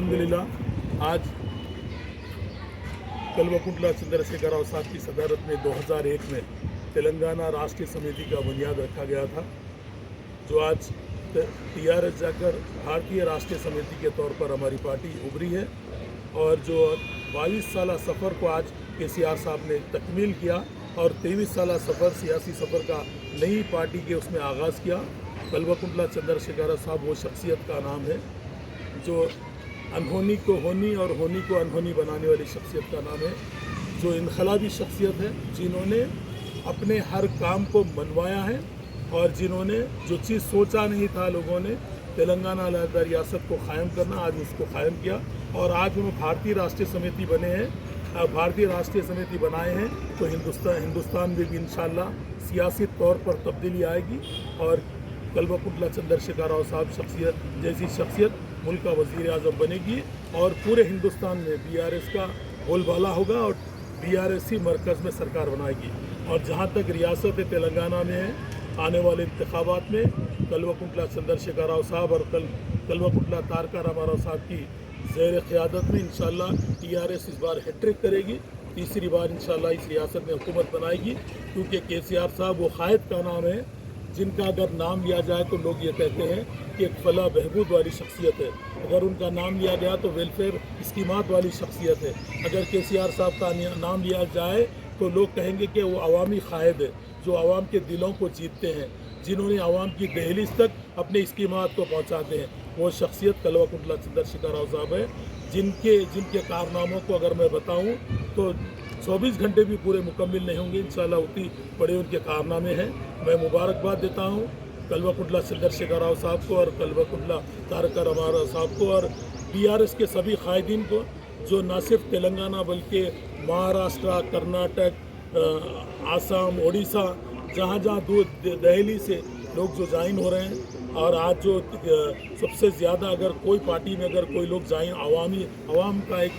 अल्हम्दुलिल्लाह आज कल्वकुंटला चंद्रशेखर राव साहब की सदारत में 2001 में तेलंगाना राष्ट्रीय समिति का बुनियाद रखा गया था, जो आज टीआरएस जाकर भारतीय राष्ट्रीय समिति के तौर पर हमारी पार्टी उभरी है। और जो 22 साला सफ़र को आज केसीआर साहब ने तकमील किया और 23 साला सफ़र सियासी सफ़र का नई पार्टी के उसमें आगाज़ किया। कल्वकुंटला चंद्रशेखर राव साहब वो शख्सियत का नाम है जो अनहोनी को होनी और होनी को अनहोनी बनाने वाली शख्सियत का नाम है, जो इनकलाबी शख्सियत है, जिन्होंने अपने हर काम को मनवाया है और जिन्होंने जो चीज़ सोचा नहीं था लोगों ने तेलंगाना अलहदा रियासत को क़ायम करना, आज उसको क़ायम किया। और आज हम भारतीय राष्ट्रीय समिति बने हैं, भारतीय राष्ट्रीय समिति बनाए हैं तो हिंदुस्तान में भी इंशाअल्लाह सियासी तौर पर तब्दीली आएगी और कल्वकुंटला चंद्रशेखर राव साहब शख्सियत जैसी शख्सियत मुल्क का वज़ीर आज़म बनेगी और पूरे हिंदुस्तान में बीआरएस का बोलबाला होगा और बीआरएस ही मरकज़ में सरकार बनाएगी। और जहाँ तक रियासत तेलंगाना में है, आने वाले इंतखाबात में कल्वकुंटला चंद्रशेखर राव साहब और कल्वकुंटला तारका रामाराव साहब की ज़ेर क़यादत में इंशाअल्लाह टीआरएस इस बार हैट्रिक करेगी, तीसरी बार इंशाअल्लाह इस रियासत में हुकूमत बनाएगी। क्योंकि केसीआर साहब वो क़ायद का नाम है जिनका अगर नाम लिया जाए तो लोग ये कहते हैं कि एक फलाह बहबूद वाली शख्सियत है। अगर उनका नाम लिया गया तो वेलफेयर स्कीमात वाली शख्सियत है। अगर केसीआर साहब का नाम लिया जाए तो लोग कहेंगे कि वो अवामी क़ायद है, जो आवाम के दिलों को जीतते हैं, जिन्होंने आवाम की दहलीज तक अपने स्कीमात को पहुँचाते हैं। वो शख्सियत कल्वकुंटला चंद्रशेखर राव साहब है, जिनके कारनामों को अगर मैं बताऊँ तो 24 घंटे भी पूरे मुकम्मिल नहीं होंगे, इंशाअल्लाह उतनी बड़े उनके कारनामे हैं। मैं मुबारकबाद देता हूँ कल्वकुंटला चंद्रशेखर राव साहब को और कल्वकुंटला तारका रामाराव साहब को और बीआरएस के सभी कायदीन को, जो न सिर्फ तेलंगाना बल्कि महाराष्ट्र, कर्नाटक, आसाम, ओडिशा, जहाँ दूर दिल्ली से लोग जो ज्वाइन हो रहे हैं। और आज जो सबसे ज़्यादा अगर कोई पार्टी में अगर कोई लोग ज्वाइन आवाम का एक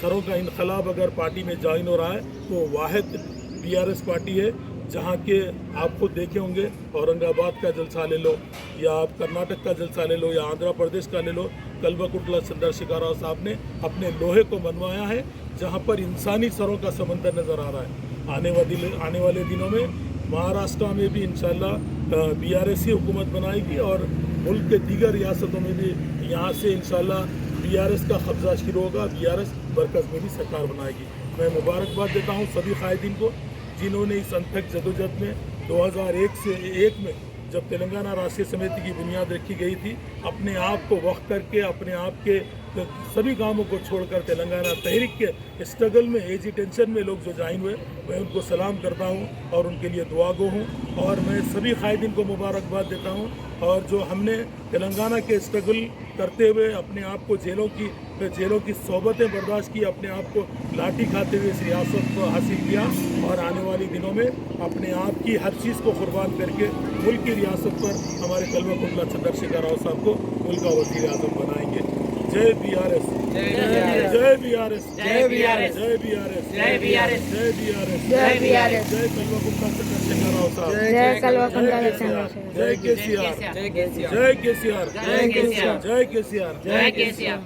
सरों का इनकलाब अगर पार्टी में ज्वाइन हो रहा है तो वाहिद बीआरएस पार्टी है। जहाँ के आप खुद देखे होंगे, औरंगाबाद का जलसा ले लो या आप कर्नाटक का जलसा ले लो या आंध्र प्रदेश का ले लो, कल्वकुंटला चंद्रशेखर राव साहब ने अपने लोहे को मनवाया है, जहाँ पर इंसानी सरों का समंदर नज़र आ रहा है। आने वाले दिनों में महाराष्ट्र में भी इंशाअल्लाह बीआरएस ही हुकूमत बनाएगी और मुल्क के दीगर रियासतों में भी यहाँ से इंशाअल्लाह बीआरएस का कब्जा शुरू होगा, बीआरएस मरकज़ में भी सरकार बनाएगी। मैं मुबारकबाद देता हूँ सभी कायदीन को जिन्होंने इस अनथक जदोजहद में 2001 में जब तेलंगाना राष्ट्रीय समिति की बुनियाद रखी गई थी, अपने आप को वक्त करके अपने आप के सभी कामों को छोड़कर तेलंगाना तहरीक के स्ट्रगल में एजिटेंशन में लोग जो ज्वाइन हुए, मैं उनको सलाम करता हूँ और उनके लिए दुआ गो हूँ। और मैं सभी कायदीन को मुबारकबाद देता हूँ और जो हमने तेलंगाना के स्ट्रगल करते हुए अपने आप को जेलों की सोबतें बर्दाश्त की, अपने आप को लाठी खाते हुए इस रियासत को हासिल किया और आने वाले दिनों में अपने आप की हर चीज़ को कुर्बान करके मुल्क की रियासत पर हमारे कल्वकुंटला चंद्रशेखर राव साहब को मुल्क का वज़ीर आज़म बनाएंगे। जय बीआरएस, जय बीआरएस, जय बीआरएस, जय बीआरएस, जय बीआरएस, जय बीआरएस, जय बीआरएस, जय कल्वकुंटला चंद्रशेखर राव साहब, जय कल्वकुंटला चंद्रशेखर, जय केसीआर, जय केसीआर, जय केसीआर, जय केसीआर, जय केसीआर, जय केसीआर।